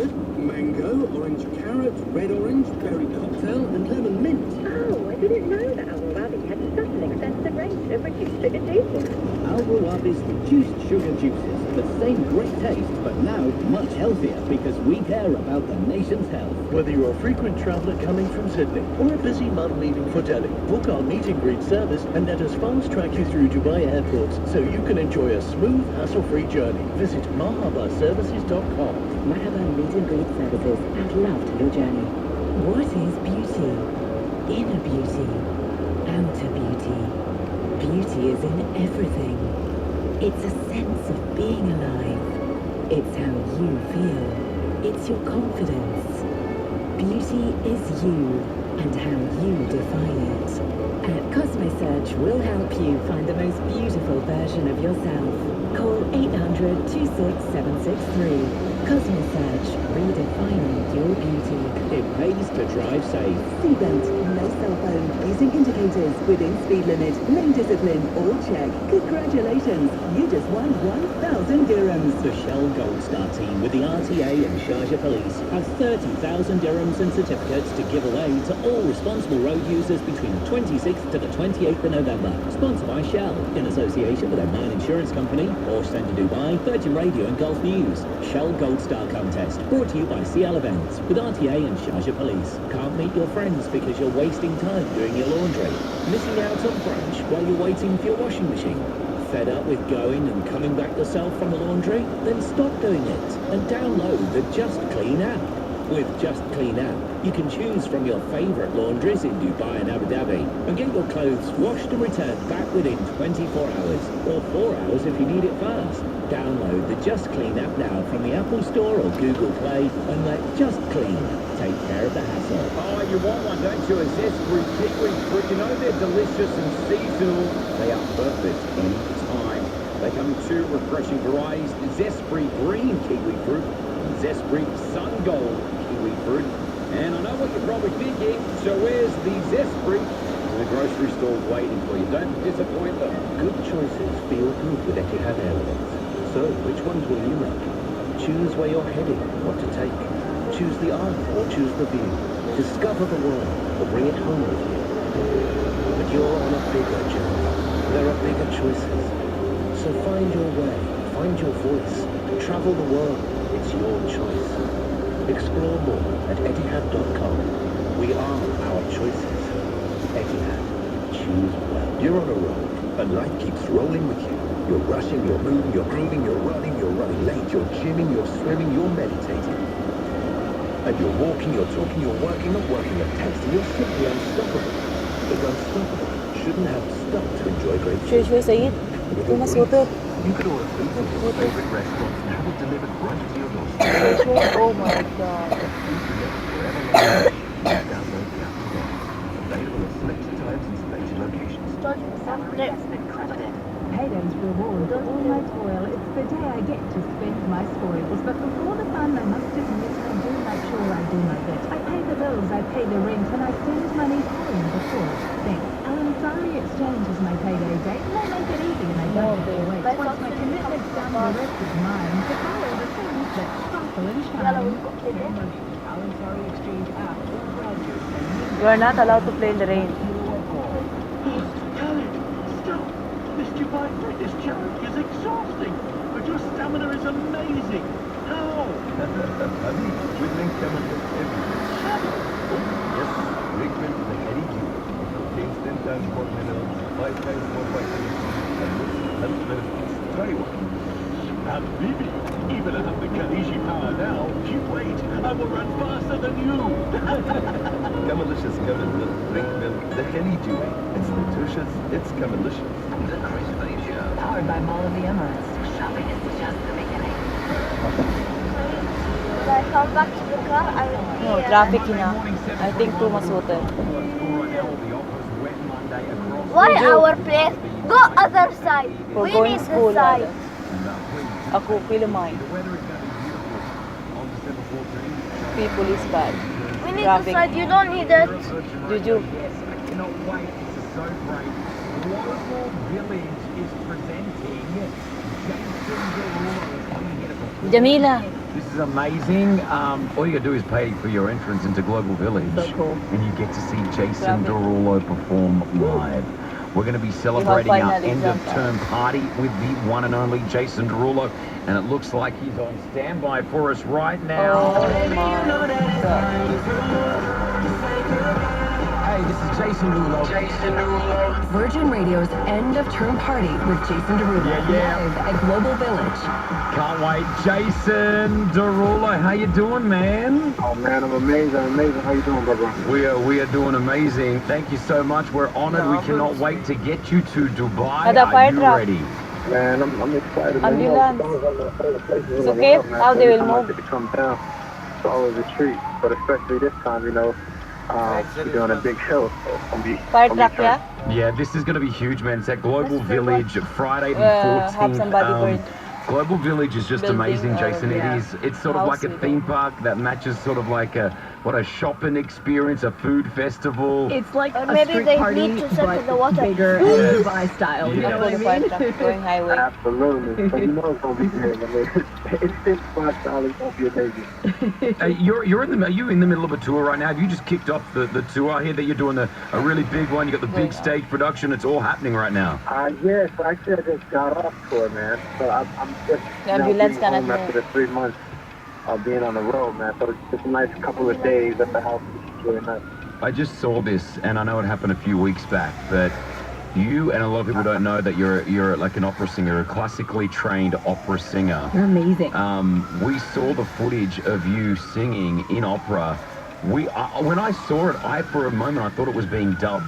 good. Mango, orange carrot, red orange, berry cocktail, and lemon mint. Oh, I didn't know that Al Rawabi had such an extensive range of reduced sugar juices. Al Rawabi's reduced sugar juices. The same great taste, but now much healthier because we care about the nation's health. Whether you're a frequent traveller coming from Sydney or a busy mum leaving for Delhi, book our meet and greet service and let us fast track you through Dubai airports so you can enjoy a smooth, hassle-free journey. Visit mahabaservices.com. Mahaba Meet and Greet Services. Add love to your journey. What is beauty? Inner beauty. Outer beauty. Beauty is in everything. It's a sense of being alive. It's how you feel. It's your confidence. Beauty is you and how you define it. At CosmoSearch, we'll help you find the most beautiful version of yourself. Call 800-26763. CosmoSearch, redefining your beauty. It pays to drive safe. Seatbelt, no cell phone, using indicators, within speed limit, lane discipline, all check. Congratulations, you just won 1,000 dirhams. The Shell Gold Star team with the RTA and Sharja Police have 30,000 dirhams and certificates to give away to all responsible road users between the 26th to the 28th of November. Sponsored by Shell, in association with Oman Insurance Company, Porsche Centre Dubai, Virgin Radio and Gulf News. Shell Gold Star Contest, brought to you by CL Events with RTA and Sharja Police. Can't meet your friends because you're wasting time doing your laundry. Missing out on brunch while you're waiting for your washing machine. Fed up with going and coming back yourself from the laundry? Then stop doing it and download the Just Clean app. With Just Clean app, you can choose from your favourite laundries in Dubai and Abu Dhabi and get your clothes washed and returned back within 24 hours or 4 hours if you need it fast. Download the Just Clean app now from the Apple Store or Google Play and let Just Clean take care of the hassle. Oh, you want one, don't you? A zest-free kiwi fruit. You know they're delicious and seasonal. They are perfect any time. They come in two refreshing varieties, zest-free green kiwi fruit and zest-free sun gold kiwi fruit. And I know what you're probably thinking, so where's the zest-free? The grocery store's waiting for you. Don't disappoint them. Good choices feel good with Etihad Airways. So, which ones will you make? Choose where you're heading, what to take. Choose the art or choose the view. Discover the world or bring it home with you. But you're on a bigger journey. There are bigger choices. So find your way, find your voice. Travel the world. It's your choice. Explore more at Etihad.com. We are our choices. Etihad. Choose well. You're on a roll, and life keeps rolling with you. You're rushing, you're moving, you're grooving, you're running late, you're gymming, you're swimming, you're meditating. And you're walking, you're talking, you're working, not working, you're texting, you're simply unstoppable. But unstoppable shouldn't have stopped to enjoy great food. شوي سيد توماس ووتر. You could order food from your favorite restaurants and have it delivered right to your doorstep. Oh my god. Download the app today. Available at selected times and selected locations. Payday's reward for all my toil. It's the day I get to spend my spoils. But before the fun, I must admit I do make sure I do my bit. I pay the bills, I pay the rent, and I send money home before it stinks. Alan Sorry Exchange is my payday date, and they make it easy and I don't have to wait. Once my commitment's done, the rest is mine. To follow the things that sparkle and shine. Alan Sorry Exchange app. You are not allowed to play in the rain. This Dubai fitness challenge is exhausting, but your stamina is amazing. How? Wiggling stamina everywhere. Yes, Wiggling the heady cube. It contains 10 times more minerals, 5 times more vitamins, and this helps benefits very well. Habibi, even I have the Kalishi power now. You wait, I will run faster than you. Camelicious Camel Milk, Drink Milk, the Henny Dewy. It's nutritious, it's Camelicious. The Crazy Malaysia. Powered by Mall of the Emirates. Shopping is just the beginning. When I come back to the car, I will see No, traffic na. I think Thomas Water. Why our place? Go other side. For We going need school. this side. Ako, Pilumay. People is bad. We need Traffic. this side. You don't need it. Juju. Cannot wait. This is so great. Global Village is presenting Jason Derulo coming here. Jamila. This is amazing. All you gotta do is pay for your entrance into Global Village. So cool. And you get to see Jason Love it. Derulo perform live. We're going to be celebrating our final end of example. term party with the one and only Jason Derulo. And it looks like he's on standby for us right now. Oh my God. Hey, this is Jason Derulo. Virgin Radio's end of term party with Jason Derulo Yeah. live at Global Village. Can't wait. Jason Derulo, how you doing, man? Oh man, I'm amazing. How you doing, brother? We are doing amazing. Thank you so much. We're honored. We cannot wait to get you to Dubai. Ada fire Are you truck. ready? Man, I'm excited. Ambulance. It's okay how they will move. It come down, it's always a treat. But especially this time, you know, we're doing a big show. So it's gonna be, Fire gonna be truck, yeah? Yeah, this is going to be huge, man. It's at Global Let's do Village, Friday the have 14th. somebody for it. Global Village is just Building, amazing, Jason. yeah. It's sort of How like a sweet. theme park that matches sort of like a shopping experience, a food festival. It's like Or a maybe street they party, need to set but in the water. bigger and Dubai style. You Yeah. know For what the I fire mean? truck going highway. Absolutely. But you know it's gonna be good. I mean, it's $5. It's gonna be amazing. Hey, are you in the middle of a tour right now? Have you just kicked off the tour? I hear that you're doing a really big one. You got the big stage production. It's all happening right now. Yes, actually I just got off tour, man. So I'm just The now ambulance being home cannot after the 3 months of being on the road, man. So it's just a nice couple of days at the house, which is really nice. I just saw this, and I know it happened a few weeks back, but you and a lot of people don't know that you're like an opera singer, a classically trained opera singer. You're amazing. We saw the footage of you singing in opera. When I saw it, for a moment, I thought it was being dubbed.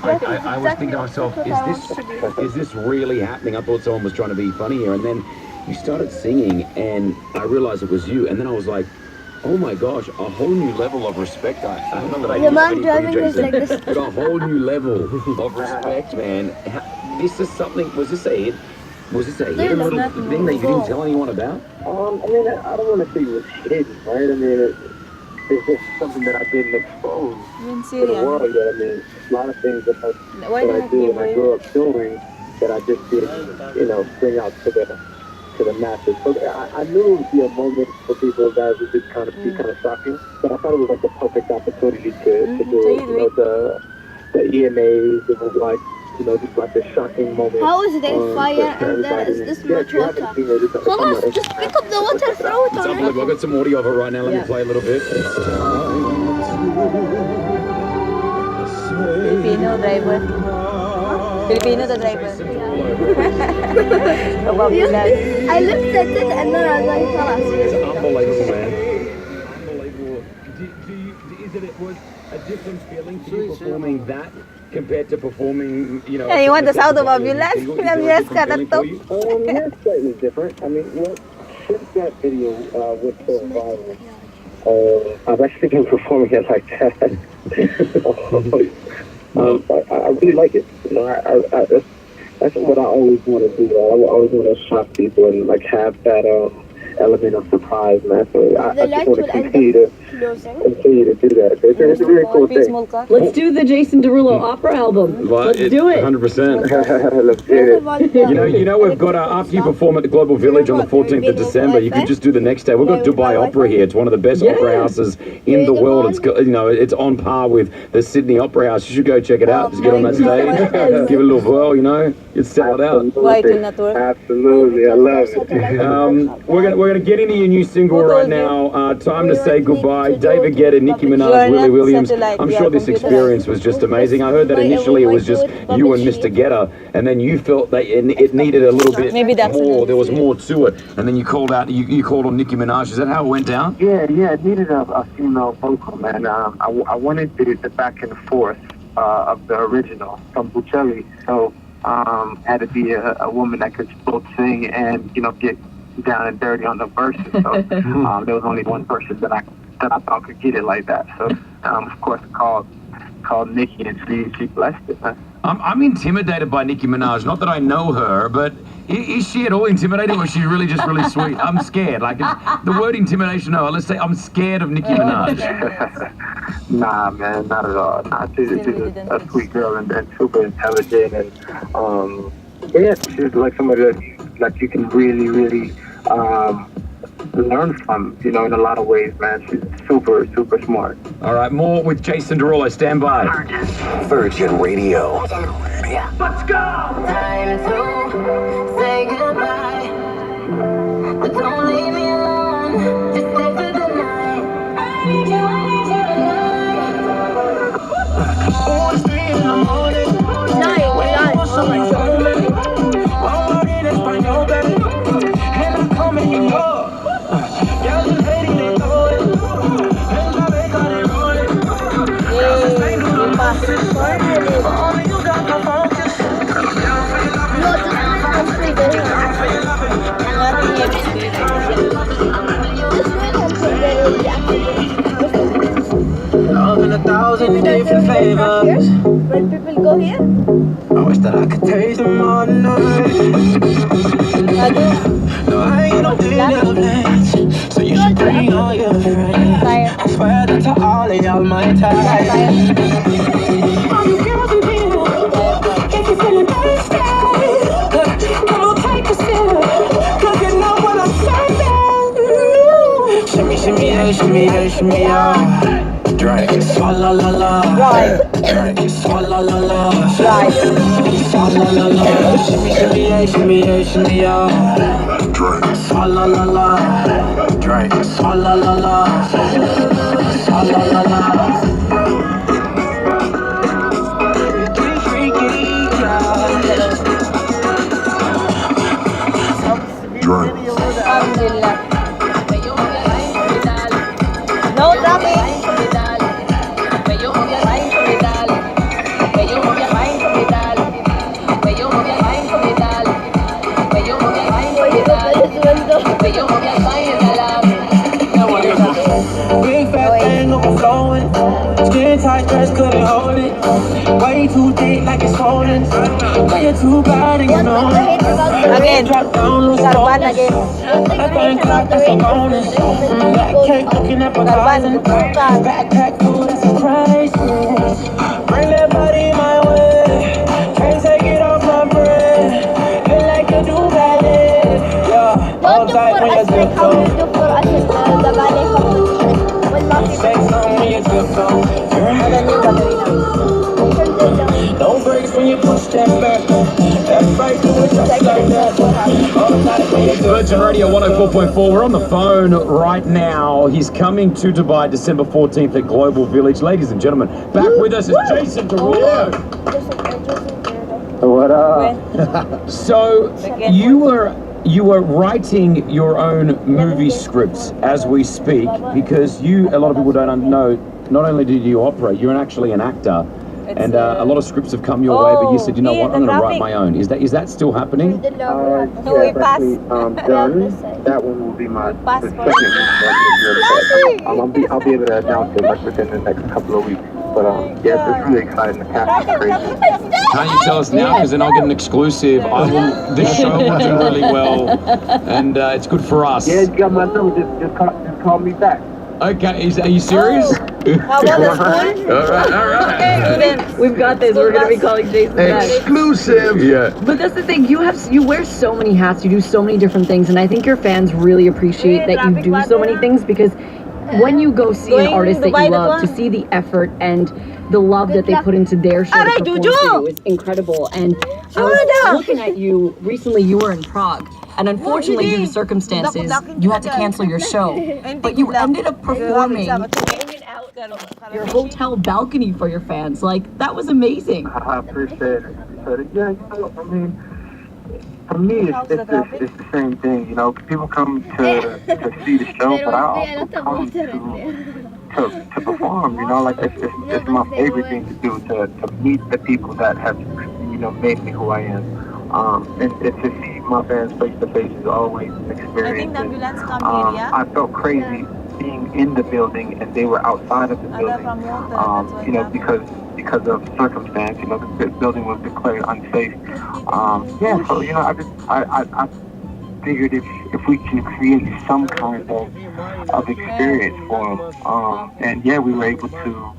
I was thinking to myself, is this really happening? I thought someone was trying to be funny here, and then you started singing, and I realized it was you, and then I was like, oh my gosh, a whole new level of respect. Not that I The knew man any driving Jason, is like this. but a whole new level of respect, man. This is something, was this a hit? Was this a hit, a There's little nothing thing that you wrong. didn't tell anyone about? I mean, I don't want to say it was hidden, right? I mean, it's just something that I didn't expose Yun to the world Syrian. yet. I mean, a lot of things that Why I not do give and I way? grew up doing that I just didn't, bring out to the masses. So I knew it would be a moment for people that would just kind of be kind of shocking, but I thought it was like the perfect opportunity to do it. The EMAs, it was like, just like a shocking moment. How is there for fire and there everybody. is this Yeah, much if you haven't water? seen it, it's on Thomas, my just pick up the water, throw it It's on it. unbelievable. I've got some audio of it right now. Let me play a little bit. Filipino driver. Filipino the driver. Ambulance. I looked at it and then I was like, Thomas. It's unbelievable, man. Unbelievable. Was a different feeling to you performing that compared to performing, Yeah, you want the sound of ambulance? Ambulance ka na to. Yeah, it's slightly different. I mean, since that video went so viral, I've actually been performing it like that. I really like it. That's what I always want to do. I always want to shock people and like have that element of surprise, man. So I The just light want to will end continue to do that. It's a very cool thing. Small car. Let's do the Jason Derulo opera album. Let's do it. 100%. Let's get it. You know, we've got after you perform at the Global Village on the 14th of December, you could just do the next day. We've got Dubai Opera here. It's one of the best opera houses in the world. It's got, it's on par with the Sydney Opera House. You should go check it out. Just get on that stage, give it a little whirl. You'd sell it out. Why it will not work? Absolutely, I love it. We're gonna get into your new single right now. Time to say goodbye. David Guetta, Nicki You are Minaj, Willie not Williams. satellite, I'm you sure are this computer. experience was just amazing. I heard that initially it was just you and Mr. Guetta, and then you felt that it needed a little bit Maybe that's more. what There was more to it, and then you called out. You called on Nicki Minaj. Is that how it went down? Yeah, it needed a female vocal, man. I wanted the back and forth of the original from Buccelli, so had to be a woman that could both sing and get down and dirty on the verses. So there was only one person that I thought could get it like that. So of course called Nicki, and she blessed it, man. I'm intimidated by Nicki Minaj. Not that I know her, but is she at all intimidating, or is she really just really sweet? I'm scared. Like the word intimidation. No, let's say I'm scared of Nicki Minaj. Nah, man, not at all. Nah, she's a sweet girl and super intelligent, and yeah, she's like somebody that you can really, really learn from, in a lot of ways, man. She's super, super smart. All right, more with Jason Derulo. Stand by. Virgin Radio. Let's go! Time to say goodbye, but don't leave me alone. Just stay for the night. I need you Oh, it's 3 in the morning. Vamos en español, baby. And I'm coming in love. Yeah, you hating it, though. And la beca de rolling. Only you got the focus. Love in 1,000 different flavors. When people go here, I wish that I could taste them all tonight. No, I ain't no dinner plans, so you should bring all your friends. I swear that to all of y'all my type. All you girls in here, if you're feeling thirsty, come on, take a sip, 'cause you know what I'm serving. Shimmy, shimmy, yeah, shimmy, yeah, shimmy, yeah. Drink, swalla la la. Drink, swalla la la. Swalla la la. Shimmy, shimmy, yeah, shimmy, yeah, shimmy, yeah. Drink, swalla la la. Drink, swalla la la. Swalla la la. Get freaky, yeah. Drink. Alhamdulillah. No traffic. Big fat thing overflowing. Skin tight dress couldn't hold it. Way too thick like it's swollen. But you're too bad and you know it. Again. Drop down, lose Garban focus. again. I think clock, that's a bonus. Black cake looking at my cousin. Backpack food, that's a crisis. Bring that body my way. Can't take it off my brain. Feel like you do ballet. Yeah, all tight when you zip though. Say something when you zip though. No breaks when you push that back. That's right, do it just like that. All tight when you zip though. Virgin Radio 104.4. We're on the phone right now. He's coming to Dubai December 14th at Global Village. Ladies and gentlemen, back with us is Jason Derulo. What up? So you were writing your own movie scripts as we speak, because a lot of people don't know, not only did you operate, you're actually an actor. And a lot of scripts have come your way, but you said, you know what, I'm going to write my own. Is that still happening? Yeah, it's actually done. That one will be my the second one. I'll be able to announce it like within the next couple of weeks. But yeah, it's really exciting. The cast is crazy. Can't you tell us now? Because then I'll get an exclusive. This show will do really well, and it's good for us. Yeah, you got my number. Just call me back. Okay, are you serious? How about the spoon? All right. We've got this. We're going to be calling Jason back. Exclusive. Yeah. But that's the thing. You wear so many hats. You do so many different things, and I think your fans really appreciate that you do so many things, because when you go see an artist that you love, to see the effort and the love that they put into their show to perform for you is incredible. And I was looking at you recently. You were in Prague, and unfortunately, due to circumstances, you had to cancel your show. But you ended up performing your hotel balcony for your fans. Like, that was amazing. I appreciate it. Yeah, I mean, for me, it's the same thing. People come to see the show, but I also come to perform. Like it's my favorite thing to do, to meet the people that have made me who I am. And to see my fans face to face is always an experience. I felt crazy being in the building and they were outside of the building. Because of circumstance, the building was declared unsafe. So I figured if we can create some kind of experience for them, and we were able to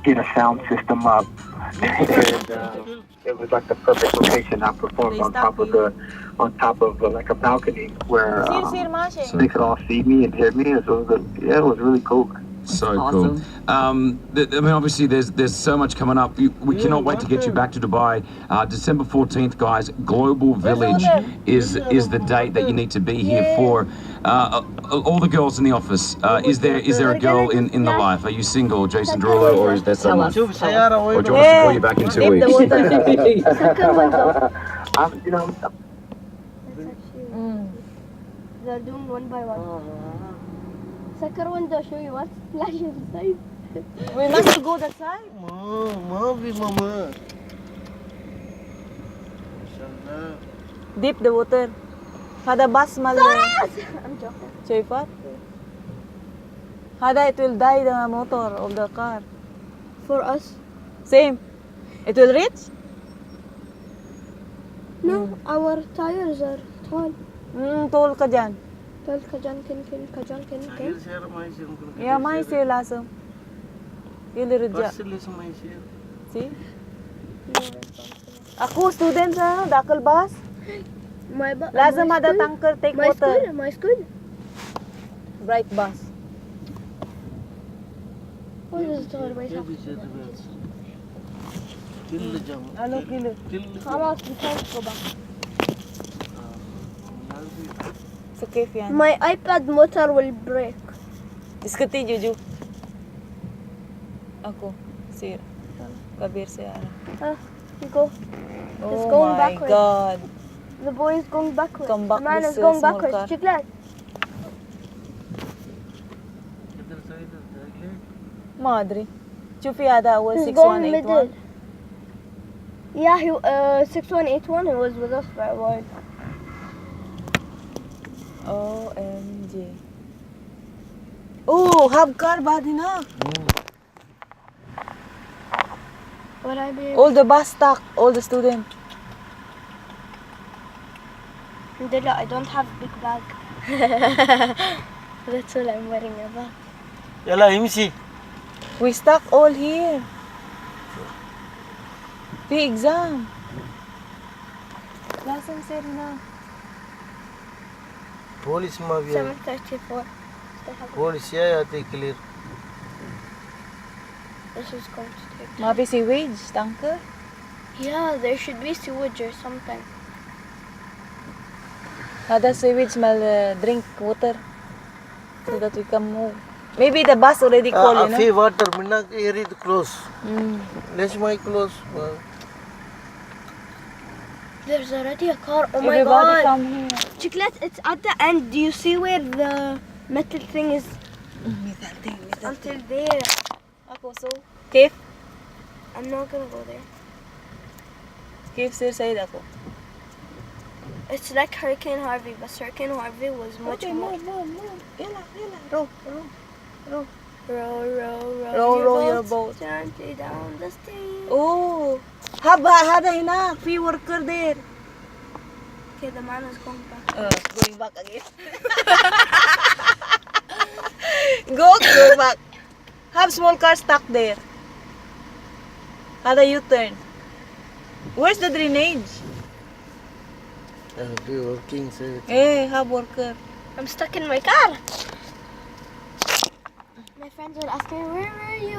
get a sound system up, and it was like the perfect location. I performed on top of like a balcony where they could all see me and hear me. So it was really cool. So Awesome. cool. I mean, obviously, there's so much coming up. We cannot wait to get you back to Dubai. December 14th, guys. Global Village is the date that you need to be here for. All the girls in the office. Is there a girl in the life? Are you single, Jason Derulo, or is there someone? Or do you want us to call you back in 2 weeks? They're doing one by one. Second window, show you what splash inside. We must go that side. Mama. Deep the water. Hada bus mal. I'm joking. Chayfat. Hada, it will die the motor of the car. For us? Same. It will reach? No, our tires are tall. Tol ka dyan. Tall ka dyan, kin. Yeah, may sir lasam. Iliridya. See? Ako, student sa dakal bus. Lazam ada tanker take water. My school. Bright bus. What is it all right? Ano kilo? Come out, we can't go back. Sa cave yan. My iPad motor will break. Diskuti, Juju. Ako. Sir. Kabir siya. You go. It's Oh going my backwards. God. The boy is going backwards. Come back the man with is a going small backwards. car. Check that. Madre. Chupi ada was He's going 6181. middle. Yeah, 6181. He was with us for a while. OMG. Oh, have car bad enough. Would I be? All the bus stuck. All the student. Alhamdulillah, I don't have big bag. That's all I'm wearing a bag. Yalla, imsi. We stuck all here. The exam. Lasang sir na. Police mafia. 7:34. Police ya te clear. This is going to take. Mapi sewage tanker. Yeah, there should be sewage or something. Ada sewage mal drink water so that we can move. Maybe the bus already called, you know. Afi water, minna area close. Let's my close. There's already a car. Oh Everybody my God. come here. Chiclet, it's at the end. Do you see where the metal thing is? Metal thing. Until there. Ako, so, cave? I'm not gonna go there. Cave sir side ako. It's like Hurricane Harvey, but Hurricane Harvey was much more. Move. Yalla. Row. Row your boat. Gently down the stream. Oh, hada enough. Free worker there. Okay, the man is going back. Going back again. Go back. Have small car stuck there. Hada U-turn. Where's the drainage? Be working, sir. Hey, have worker. I'm stuck in my car. My friends would ask me, where were you?